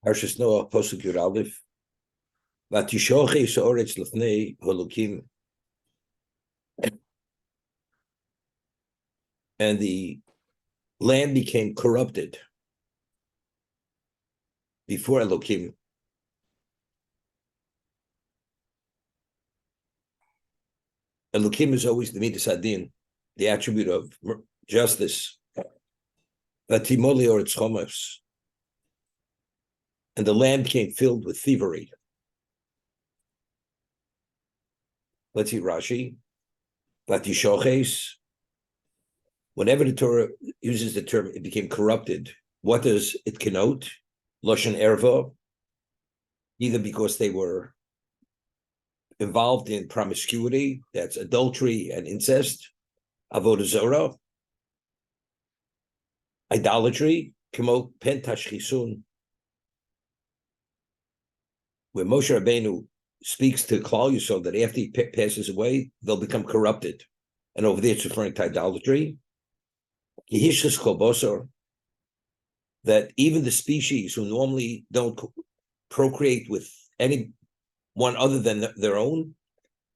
Parshas Noach, Posuk Yud Aleph. Vatishoches haaretz lefnei Elokim. And the land became corrupted before Elokim. Elokim is always the midas hadin, the attribute of justice. Vatimoli haaretz chomos. And the land became filled with thievery. Let's see Rashi. Vatishoches. Whenever the Torah uses the term, it became corrupted. What does it connote? Lashon erva, either because they were involved in promiscuity, that's adultery and incest, avodah zarah, idolatry, kemo pentashchisun, where Moshe Rabbeinu speaks to Klal Yisrael that after he passes away, they'll become corrupted. And over there it's referring to idolatry. Yehishchus kol basar, that even the species who normally don't procreate with anyone other than their own,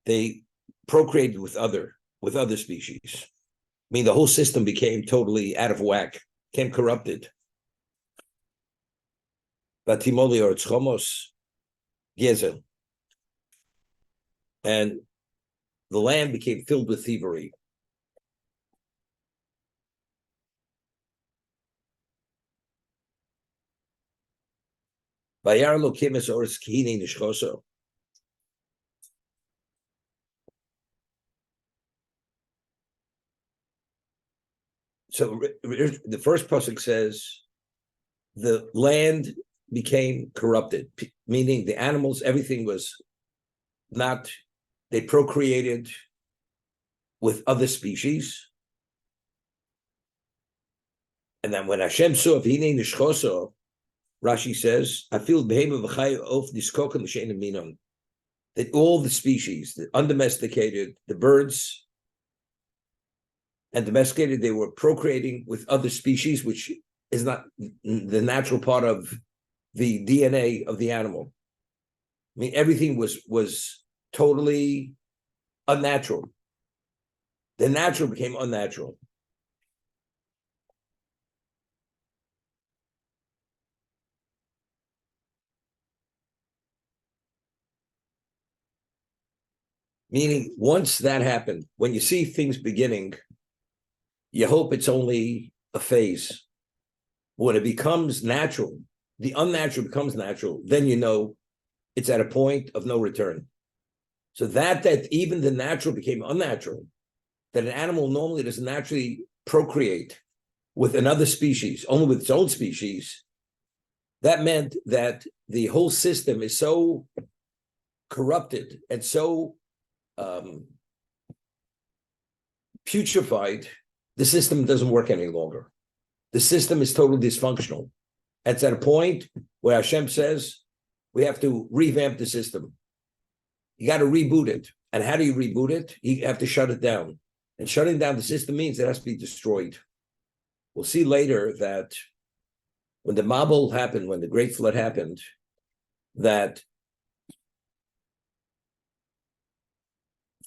they procreated with other species. I mean, the whole system became totally out of whack, became corrupted. Vatimoli haaretz chomos gezel, and the land became filled with thievery. Vayar Elokim es haaretz ki hinei nishchoso. So the first pasuk says the land became corrupted, meaning the animals, everything was not, they procreated with other species. And then when Hashem saw hinei nishchoso, Rashi says, I feel that all the species, the undomesticated, the birds, and domesticated, they were procreating with other species, which is not the natural part of the DNA of the animal. I mean, everything was totally unnatural. The natural became unnatural. Meaning, once that happened, when you see things beginning, you hope it's only a phase. When it becomes natural, the unnatural becomes natural, then you know it's at a point of no return. So that even the natural became unnatural, that an animal normally doesn't naturally procreate with another species, only with its own species, that meant that the whole system is so corrupted and so putrefied, the system doesn't work any longer. The system is totally dysfunctional. It's at a point where Hashem says, we have to revamp the system. You got to reboot it. And how do you reboot it? You have to shut it down. And shutting down the system means it has to be destroyed. We'll see later that when the Mabul happened, when the Great Flood happened, that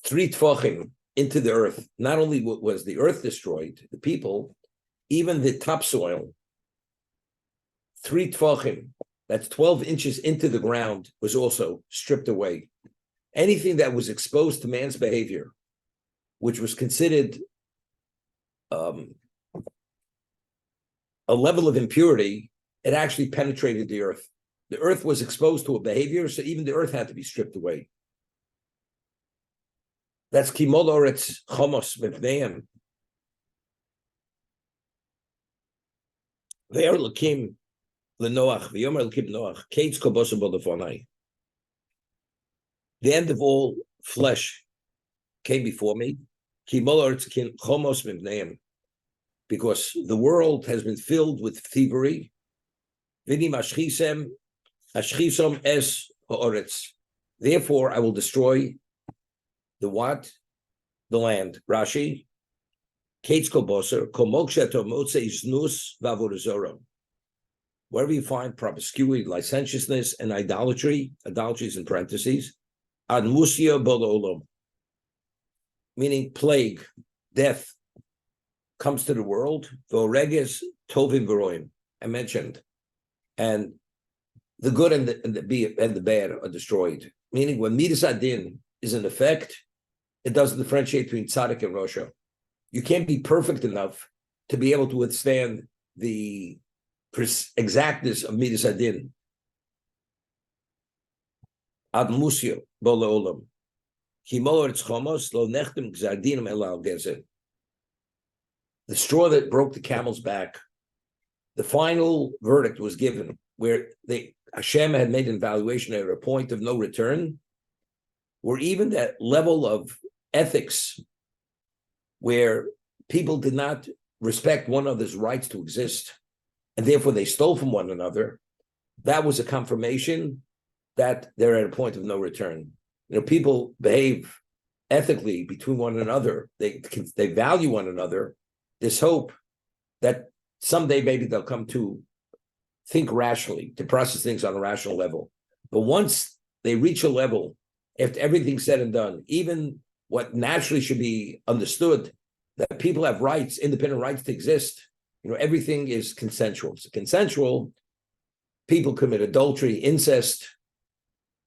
3 tefachim into the earth, not only was the earth destroyed, the people, even the topsoil, 3 tefachim, that's 12 inches into the ground, was also stripped away. Anything that was exposed to man's behavior, which was considered a level of impurity, it actually penetrated the earth. The earth was exposed to a behavior, so even the earth had to be stripped away. That's kimol haaretz chomos mipneihem. Ve'er Elokim leNoach, v'yomer Elokim Noach, kates kol basar bo lefonai. The end of all flesh came before me, kimol haaretz chomos mipneihem, because the world has been filled with thievery. V'ni mashchisem ashchisom es haaretz. Therefore, I will destroy the what? The land. Rashi, kates kol basar, kol mokshe to motze iznus v'avodah zarah. wherever you find promiscuity, licentiousness, and idolatry is in parentheses, ad musya bolo, meaning plague, death, comes to the world. Voreges tovim veroim, I mentioned, and the good and the bad are destroyed. Meaning, when midas adin is in effect, it doesn't differentiate between tzaddik and rosha. You can't be perfect enough to be able to withstand the exactness of midas adin. Ad musio bole olam. The straw that broke the camel's back, the final verdict was given where Hashem had made an evaluation at a point of no return, where even that level of ethics where people did not respect one another's rights to exist, and therefore they stole from one another, that was a confirmation that they're at a point of no return. People behave ethically between one another. They value one another. There's hope that someday maybe they'll come to think rationally, to process things on a rational level. But once they reach a level, after everything's said and done, even what naturally should be understood, that people have rights, independent rights to exist, everything is consensual. So consensual, people commit adultery, incest,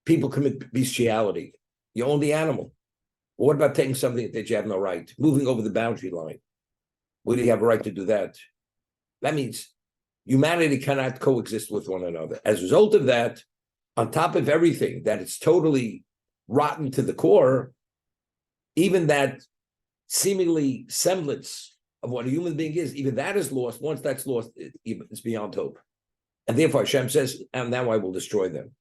people commit bestiality. You own the animal. Well, what about taking something that you have no right, moving over the boundary line? Where do you have a right to do that? That means humanity cannot coexist with one another. As a result of that, on top of everything, that it's totally rotten to the core, even that seemingly semblance of what a human being is, even that is lost. Once that's lost, it's beyond hope. And therefore Hashem says, and now I will destroy them.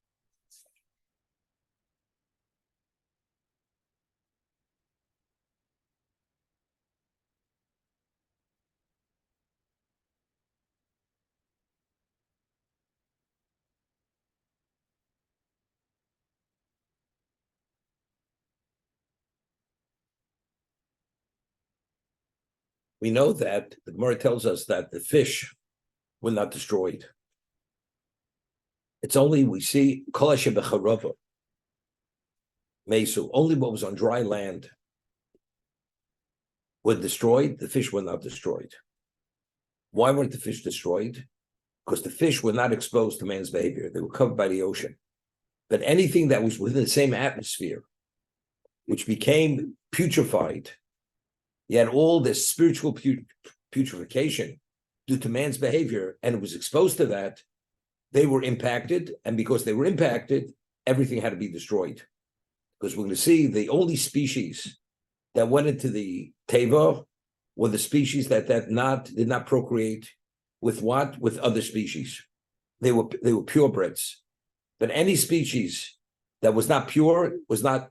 We know that the Gemara tells us that the fish were not destroyed. It's only we see Mesu, only what was on dry land were destroyed. The fish were not destroyed. Why weren't the fish destroyed? Because the fish were not exposed to man's behavior. They were covered by the ocean. But anything that was within the same atmosphere, which became putrefied, you had all this spiritual putrefaction due to man's behavior, and it was exposed to that, they were impacted, and because they were impacted, everything had to be destroyed. Because we're going to see the only species that went into the teva were the species that did not procreate with what? With other species. They were purebreds. But any species that was not pure was not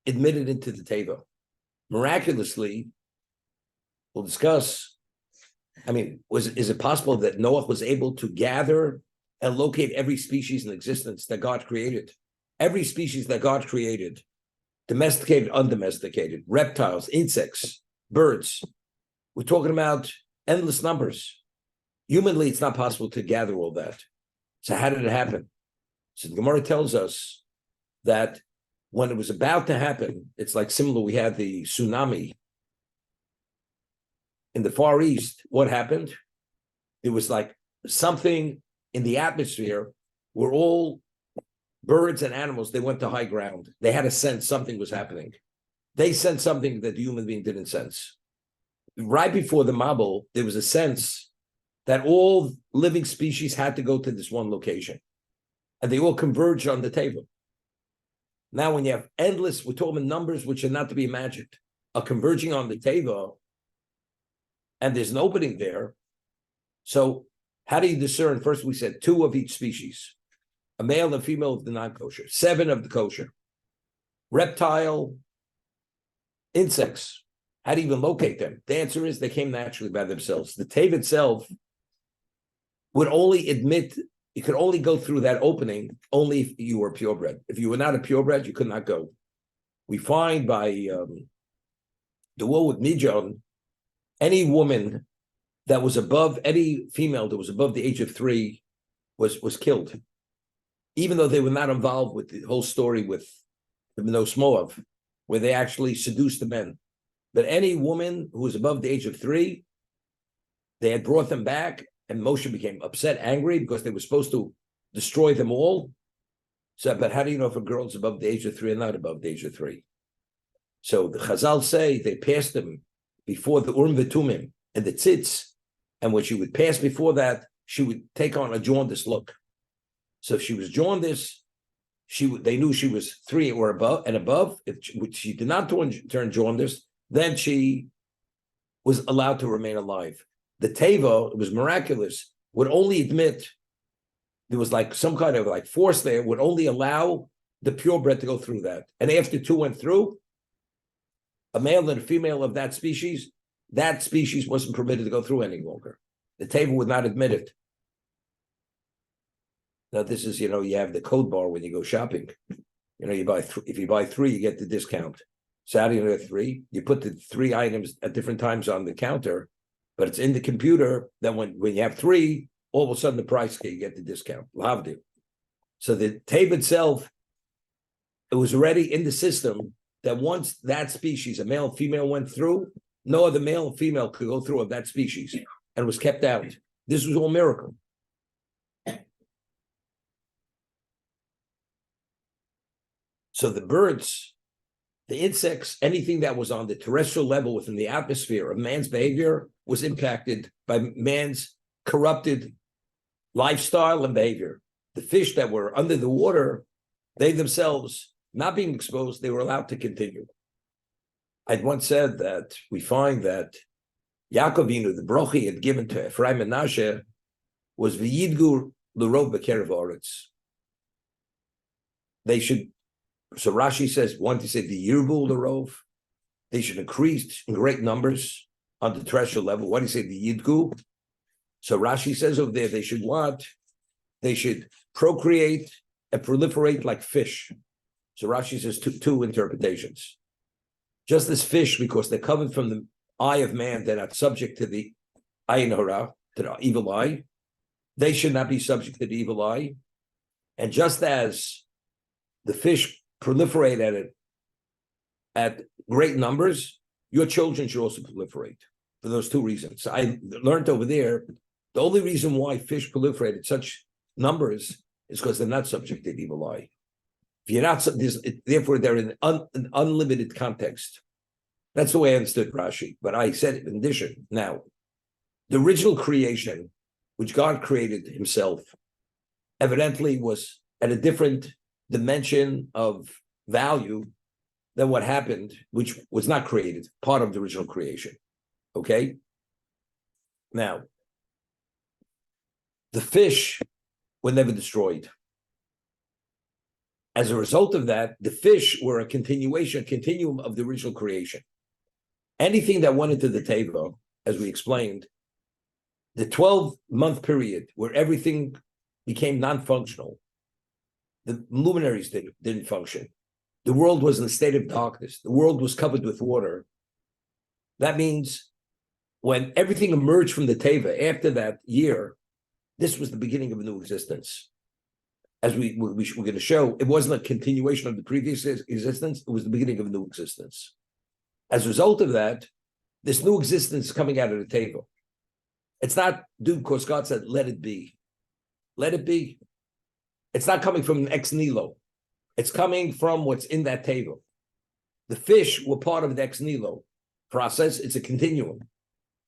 admitted into the teva. Miraculously, we'll discuss, is it possible that Noah was able to gather and locate every species in existence that God created? Every species that God created, domesticated, undomesticated, reptiles, insects, birds. We're talking about endless numbers. Humanly, it's not possible to gather all that. So how did it happen? So the Gemara tells us that when it was about to happen, it's like similar, we had the tsunami in the Far East. What happened? There was like something in the atmosphere where all birds and animals, they went to high ground. They had a sense something was happening. They sensed something that the human being didn't sense. Right before the Mabul, there was a sense that all living species had to go to this one location. And they all converged on the table. Now, when you have endless, we're talking numbers which are not to be imagined, are converging on the table, and there's an opening there. So how do you discern? First, we said 2 of each species, a male and a female of the non-kosher, 7 of the kosher, reptile, insects. How do you even locate them? The answer is they came naturally by themselves. The teva itself would only admit, you could only go through that opening only if you were purebred. If you were not a purebred, you could not go. We find by the war with Midian, any woman that was above, any female that was above the age of 3 was killed, even though they were not involved with the whole story with the Shmoav, where they actually seduced the men. But any woman who was above the age of 3, they had brought them back, and Moshe became upset, angry, because they were supposed to destroy them all. So, but how do you know if a girl's above the age of 3 or not above the age of 3? So the Chazal say they passed them before the Urim V'Tumim and the Tzitz, and when she would pass before that, she would take on a jaundice look. So if she was jaundice, they knew she was 3 or above and above. If she did not turn jaundice, then she was allowed to remain alive. The Teva, it was miraculous, would only admit there was like some kind of like force there, would only allow the purebred to go through that. And after 2 went through, a male and a female of that species wasn't permitted to go through any longer. The Teva would not admit it. Now this is, you have the code bar when you go shopping. You buy if you buy 3, you get the discount. So how do you know 3? You put the 3 items at different times on the counter, but it's in the computer. Then when you have 3, all of a sudden the price, you get the discount. Lavdi. So the Teva itself, it was already in the system that once that species, a male and female, went through, no other male and female could go through of that species, and was kept out. This was all miracle. So the birds, the insects, anything that was on the terrestrial level within the atmosphere of man's behavior was impacted by man's corrupted lifestyle and behavior. The fish that were under the water, they themselves, not being exposed, they were allowed to continue. I'd once said that we find that Yaakovinu, the brochi had given to Ephraim and Menashe, was v'yidgu l'rov b'kerev haaretz. They should. So Rashi says, one to say the Yirbu Larov, they should increase in great numbers on the terrestrial level. What do you say, the Yidgu? So Rashi says over there, they should what? They should procreate and proliferate like fish. So Rashi says two interpretations. Just as fish, because they're covered from the eye of man, they're not subject to the ayin hara, to the evil eye. They should not be subject to the evil eye. And just as the fish proliferate at great numbers, your children should also proliferate for those 2 reasons. So I learned over there, the only reason why fish proliferate at such numbers is because they're not subject to the evil eye. If you're not, therefore they're in an unlimited context. That's the way I understood Rashi, but I said it in addition. Now, the original creation, which God created himself, evidently was at a different dimension of value than what happened, which was not created, part of the original creation. Okay? Now, the fish were never destroyed. As a result of that, the fish were a continuum of the original creation. Anything that went into the Teva, as we explained, the 12-month period where everything became non-functional, the luminaries didn't function. The world was in a state of darkness. The world was covered with water. That means when everything emerged from the Teva after that year, this was the beginning of a new existence. As we're going to show, it wasn't a continuation of the previous existence. It was the beginning of a new existence. As a result of that, this new existence is coming out of the Teva. It's not due because God said, let it be. Let it be. It's not coming from an ex nihilo. It's coming from what's in that table. The fish were part of the ex nihilo process. It's a continuum.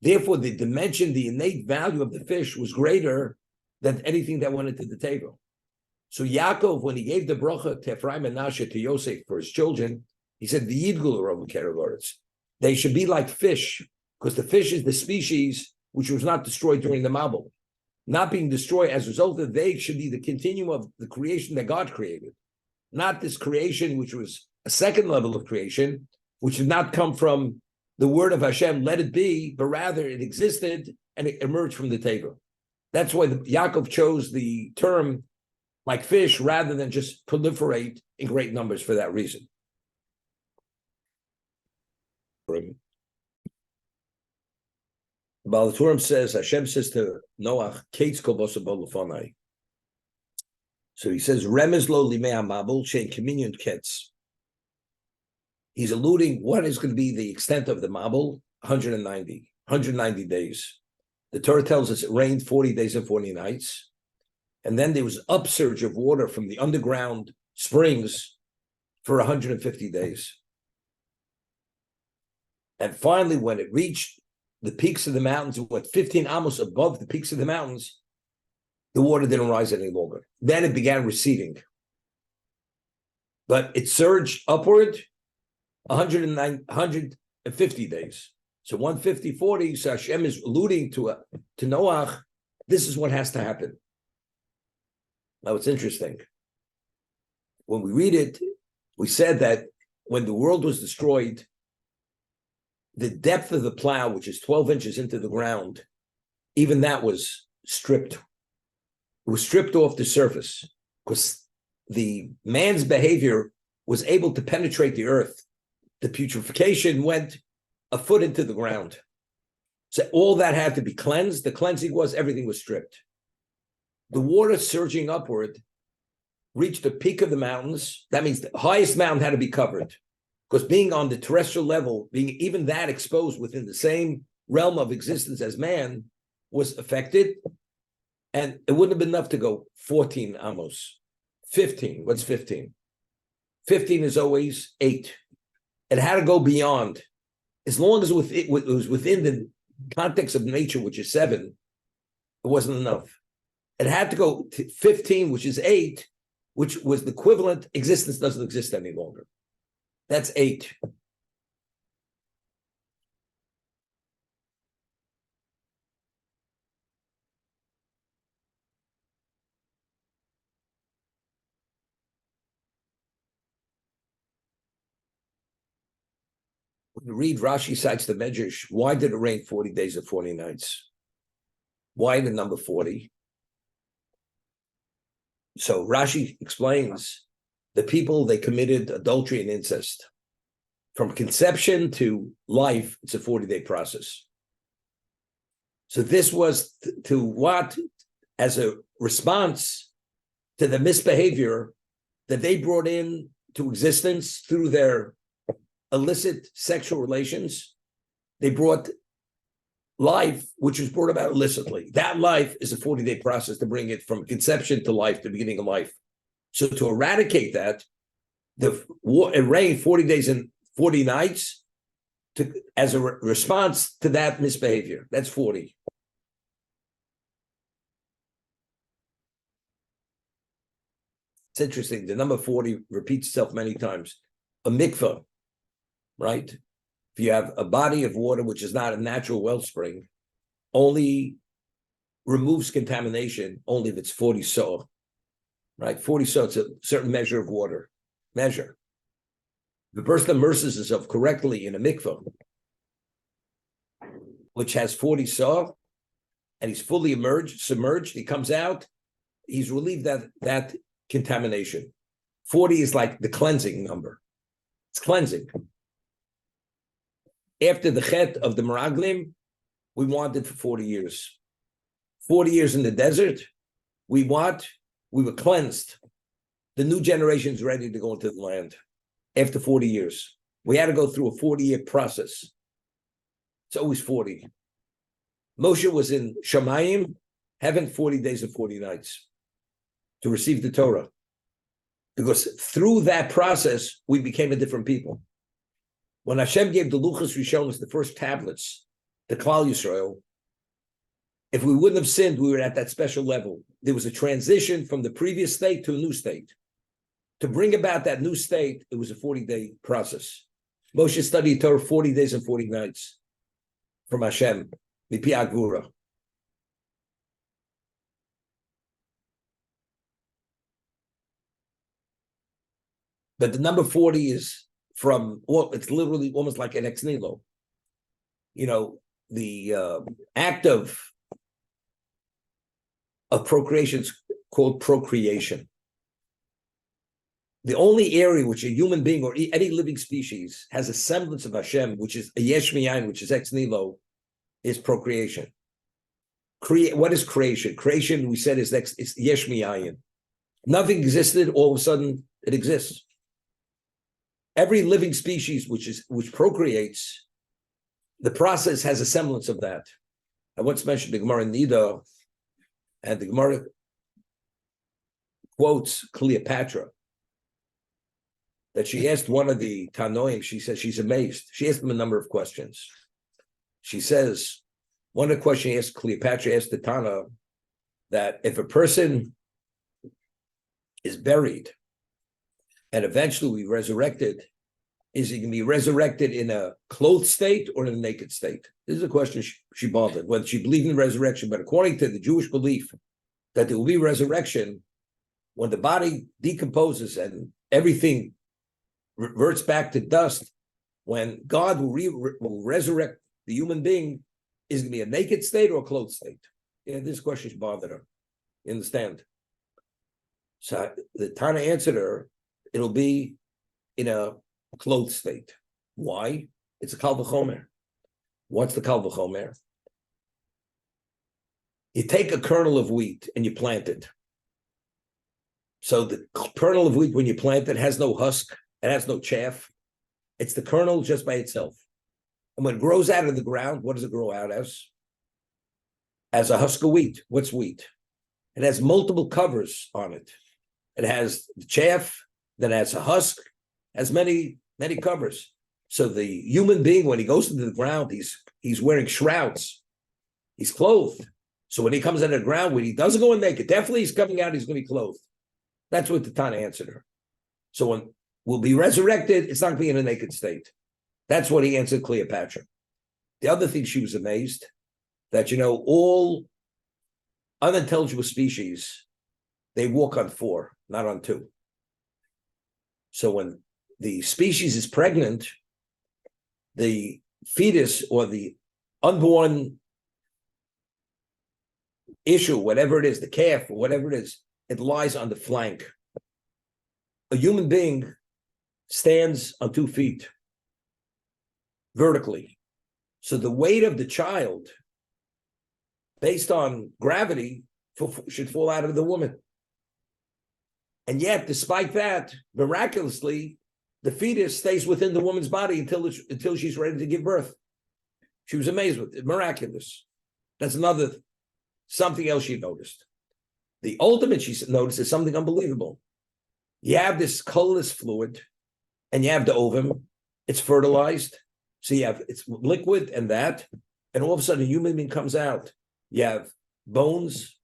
Therefore, the dimension, the innate value of the fish was greater than anything that went into the table. So Yaakov, when he gave the bracha to Ephraim and Menashe, to Yosef for his children, he said, they should be like fish, because the fish is the species which was not destroyed during the Mabul. Not being destroyed as a result of, they should be the continuum of the creation that God created. Not this creation, which was a second level of creation, which did not come from the word of Hashem, let it be, but rather it existed and it emerged from the table. That's why Yaakov chose the term like fish rather than just proliferate in great numbers for that reason. Baal HaTurim says, Hashem says to Noach, Kates kol basa bo lefonai. So he says, Remez lo limei hamabul shein communion kets. He's alluding what is going to be the extent of the mabul, 190 days. The Torah tells us it rained 40 days and 40 nights. And then there was upsurge of water from the underground springs for 150 days. And finally, when it reached the peaks of the mountains, it went 15 amos above the peaks of the mountains, the water didn't rise any longer. Then it began receding. But it surged upward 150 days. So 150, 40, so Hashem is alluding to Noach, this is what has to happen. Now it's interesting. When we read it, we said that when the world was destroyed, the depth of the plow, which is 12 inches into the ground, even that was stripped. It was stripped off the surface because the man's behavior was able to penetrate the earth. The putrefaction went a foot into the ground. So all that had to be cleansed. The cleansing was everything was stripped. The water surging upward reached the peak of the mountains. That means the highest mountain had to be covered. Because being on the terrestrial level, being even that exposed within the same realm of existence as man was affected. And it wouldn't have been enough to go 14 amos. 15. What's 15? 15 is always 8. It had to go beyond. As long as it was within the context of nature, which is 7, it wasn't enough. It had to go to 15, which is 8, which was the equivalent. Existence doesn't exist any longer. That's 8. When you read Rashi cites the Medrash, why did it rain 40 days and 40 nights? Why the number 40? So Rashi explains the people, they committed adultery and incest. From conception to life, it's a 40-day process. So this was to what? As a response to the misbehavior that they brought in to existence through their illicit sexual relations. They brought life, which was brought about illicitly. That life is a 40-day process to bring it from conception to life, the beginning of life. So to eradicate that, it rained 40 days and 40 nights as a response to that misbehavior. That's 40. It's interesting. The number 40 repeats itself many times. A mikveh, right? If you have a body of water, which is not a natural wellspring, only removes contamination only if it's 40 so, right? 40 so, it's a certain measure of water. Measure. The person immerses himself correctly in a mikveh, which has 40 so, and he's fully submerged, he comes out, he's relieved that contamination. 40 is like the cleansing number. It's cleansing. After the chet of the Meraglim, we wanted for 40 years. 40 years in the desert, we were cleansed. The new generation is ready to go into the land after 40 years. We had to go through a 40-year process. It's always 40. Moshe was in Shamayim, heaven, 40 days and 40 nights to receive the Torah. Because through that process, we became a different people. When Hashem gave the Luchos Rishonos, the first tablets, the Klal Yisrael, if we wouldn't have sinned, we were at that special level. There was a transition from the previous state to a new state. To bring about that new state, it was a 40-day process. Moshe studied Torah 40 days and 40 nights from Hashem, Mipi Agvura. But the number 40 is it's literally almost like an ex nihilo. You know, the act of procreation is called procreation. The only area which a human being or any living species has a semblance of Hashem, which is a yesh miyayin, which is ex nihilo, is procreation. What is creation? Creation, we said, is yesh miyayin. Nothing existed, all of a sudden it exists. Every living species which procreates, the process has a semblance of that. I once mentioned the Gemara in Nida, and the Gemara quotes Cleopatra, that she asked one of the Tanoim, she says she's amazed. She asked him a number of questions. She says, one of the questions she asked, Cleopatra asked the Tana, that if a person is buried and eventually resurrected, is he going to be resurrected in a clothed state or in a naked state? This is a question she bothered, whether she believed in resurrection. But according to the Jewish belief that there will be resurrection, when the body decomposes and everything reverts back to dust, when God will resurrect the human being, is it going to be a naked state or a clothed state? Yeah, this question bothered her. You understand? So the Tana answered her, it'll be in a clothed state. Why? It's a kal v'chomer. What's the kal v'chomer? You take a kernel of wheat and you plant it. So the kernel of wheat, when you plant it, has no husk, it has no chaff. It's the kernel just by itself. And when it grows out of the ground, what does it grow out as? As a husk of wheat. What's wheat? It has multiple covers on it. It has the chaff, then it has a husk, has many covers. So the human being, when he goes into the ground, he's wearing shrouds. He's clothed. So when he comes out of the ground, when he doesn't go and naked, definitely he's coming out, he's going to be clothed. That's what the Tana answered her. So when we'll be resurrected, it's not going to be in a naked state. That's what he answered Cleopatra. The other thing, she was amazed that, all unintelligible species, they walk on four, not on two. So when the species is pregnant, the fetus or the unborn issue, whatever it is, the calf or whatever it is, it lies on the flank. A human being stands on 2 feet vertically. So the weight of the child, based on gravity, should fall out of the woman. And yet, despite that, miraculously, the fetus stays within the woman's body until she's ready to give birth. She was amazed with it. Miraculous. That's something else she noticed. The ultimate she noticed is something unbelievable. You have this colorless fluid, and you have the ovum. It's fertilized. So it's liquid and all of a sudden a human being comes out. You have bones,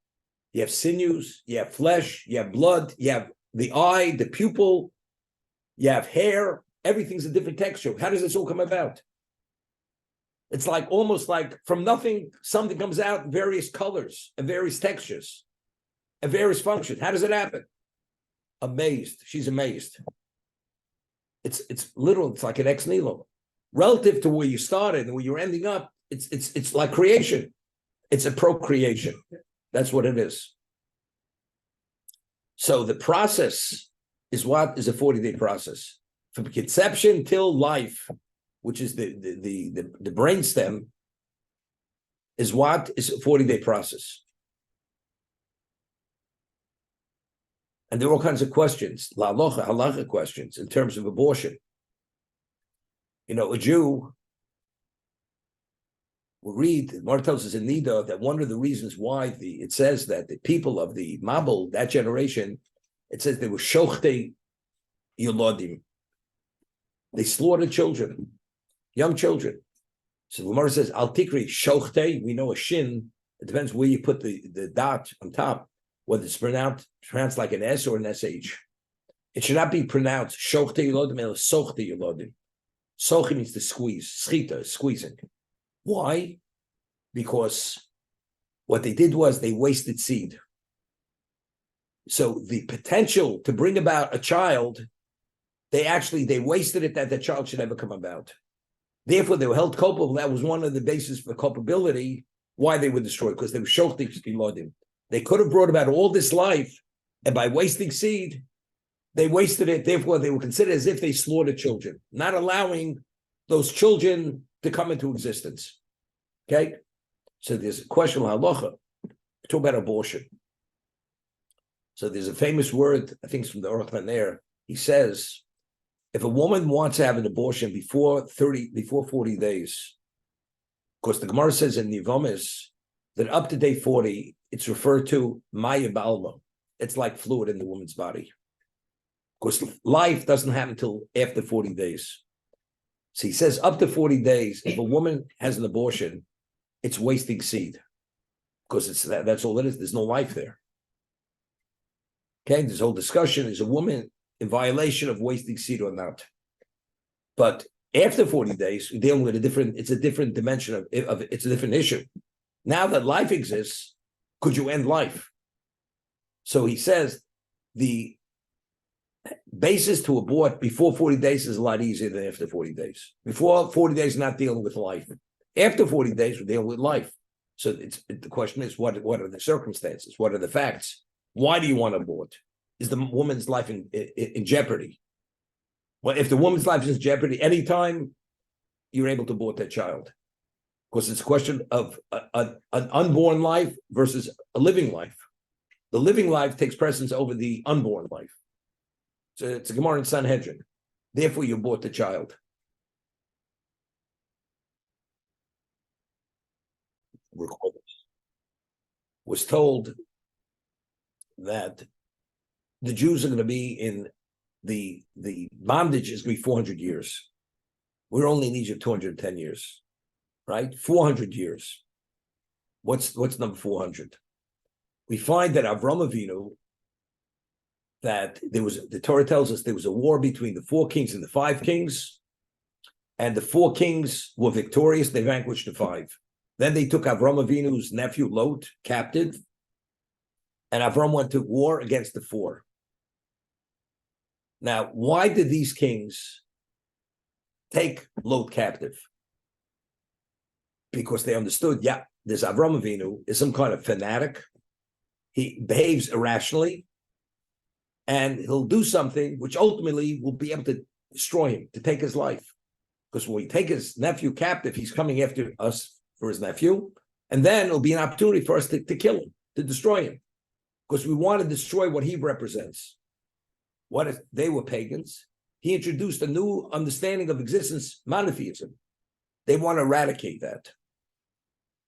you have sinews, you have flesh, you have blood, you have the eye, the pupil, you have hair, everything's a different texture. How does this all come about? It's almost like from nothing, something comes out in various colors and various textures and various functions. How does it happen? Amazed. She's amazed. It's literal, it's like an ex nihilo. Relative to where you started and where you're ending up, it's like creation. It's a procreation. That's what it is. So the process is a 40-day process. From conception till life, which is the brainstem, is a 40-day process. And there are all kinds of questions, halacha questions, in terms of abortion. A Jew will read, Mar tells us in Nida, that one of the reasons why it says that the people of the Mabul, that generation, it says they were shochte yolodim. They slaughtered children, young children. So the Gemara says, al tikri shochte, we know a shin, it depends where you put the dot on top, whether it's pronounced like an S or an SH. It should not be pronounced shochte yolodim, or sochte yolodim. Sochi means to squeeze, schita, squeezing. Why? Because what they did was they wasted seed. So the potential to bring about a child, they wasted it, that the child should never come about. Therefore, they were held culpable. That was one of the bases for culpability, why they were destroyed, because they were shochtim kilodim. They could have brought about all this life, and by wasting seed, they wasted it. Therefore, they were considered as if they slaughtered children, not allowing those children to come into existence. Okay? So there's a question of halacha. Talk about abortion. So there's a famous word, I think it's from the Orach there. He says, if a woman wants to have an abortion before 40 days, of course, the Gemara says in Nivamis that up to day 40, it's referred to Maya Ba'alma. It's like fluid in the woman's body. Of course, life doesn't happen until after 40 days. So he says up to 40 days, if a woman has an abortion, it's wasting seed. Because that's all it is. There's no life there. Okay, this whole discussion is a woman in violation of wasting seed or not. But after 40 days, we're dealing with it's a different dimension of it's a different issue. Now that life exists, could you end life? So he says the basis to abort before 40 days is a lot easier than after 40 days. Before 40 days, not dealing with life. After 40 days, we're dealing with life. So the question is, what are the circumstances? What are the facts? Why do you want to abort? Is the woman's life in jeopardy? Well, if the woman's life is in jeopardy, anytime you're able to abort that child. Because it's a question of an unborn life versus a living life. The living life takes precedence over the unborn life. So it's a Gemara in Sanhedrin. Therefore, you abort the child. Was told that the Jews are going to be in the bondage is going to be 400 years. We're only in Egypt 210 years, right? 400 years. What's number 400? We find that Avram Avinu, that the Torah tells us there was a war between the 4 kings and the 5 kings, and the 4 kings were victorious. They vanquished the 5. Then they took Avram Avinu's nephew Lot captive, and Avram went to war against the 4. Now, why did these kings take Lot captive? Because they understood, this Avram Avinu is some kind of fanatic. He behaves irrationally, and he'll do something which ultimately will be able to destroy him, to take his life. Because when we take his nephew captive, he's coming after us for his nephew, and then it'll be an opportunity for us to kill him, to destroy him. Because we want to destroy what he represents. What if they were pagans? He introduced a new understanding of existence, monotheism. They want to eradicate that.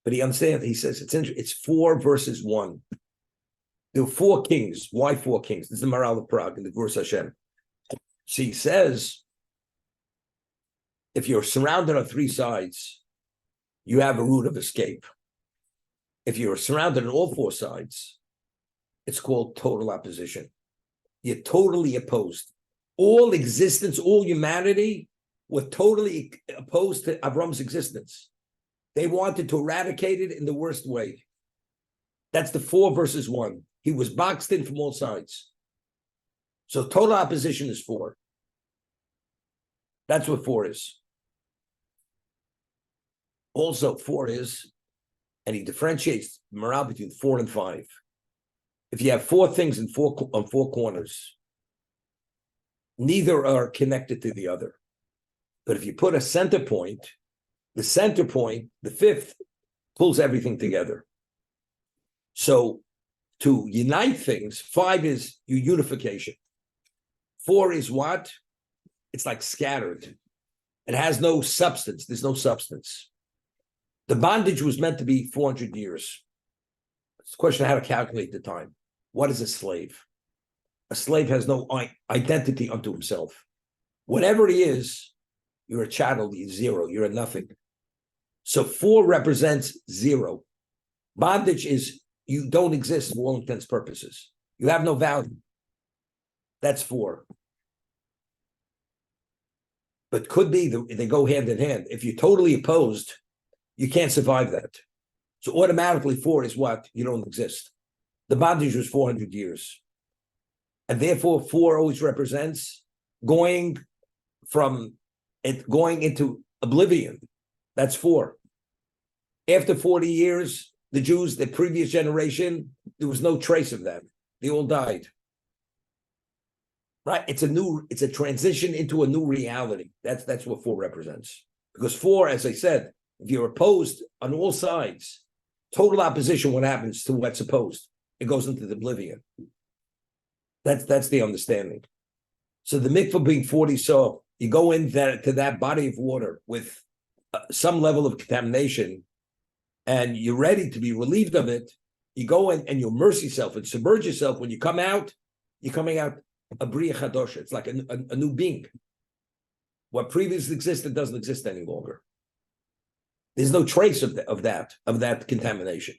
But he understands, he says, it's 4 versus 1. There were 4 kings. Why 4 kings? This is the Maharal of Prague in the Gvurus Hashem. So he says, if you're surrounded on 3 sides, you have a route of escape. If you're surrounded on all 4 sides, it's called total opposition. You're totally opposed. All existence, all humanity were totally opposed to Avram's existence. They wanted to eradicate it in the worst way. That's the 4 versus 1. He was boxed in from all sides. So total opposition is 4. That's what 4 is. Also, 4 is, and he differentiates morale between 4 and 5. If you have 4 things on 4 corners, neither are connected to the other. But if you put a center point, the center point, the 5th, pulls everything together. So to unite things, 5 is your unification. 4 is what? It's like scattered. It has no substance. There's no substance. The bondage was meant to be 400 years. It's a question of how to calculate the time. What is a slave? A slave has no identity unto himself. Whatever he is, you're a chattel, you're 0, you're a nothing. So 4 represents 0. Bondage is you don't exist for all intents and purposes. You have no value. That's 4. But could be they go hand in hand. If you're totally opposed, you can't survive that. So automatically 4 is what? You don't exist. The bondage was 400 years. And therefore 4 always represents going into oblivion. That's 4. After 40 years, the Jews, the previous generation, there was no trace of them. They all died. Right? It's a transition into a new reality. That's what 4 represents. Because 4, as I said, if you're opposed on all sides, total opposition, what happens to what's opposed? It goes into the oblivion. That's the understanding. So the mikvah being 40 so, you go in to that body of water with some level of contamination, and you're ready to be relieved of it. You go in and you immerse yourself and submerge yourself. When you come out, you're coming out a bria chadosha. It's like a new being. What previously existed doesn't exist any longer. There's no trace of that contamination.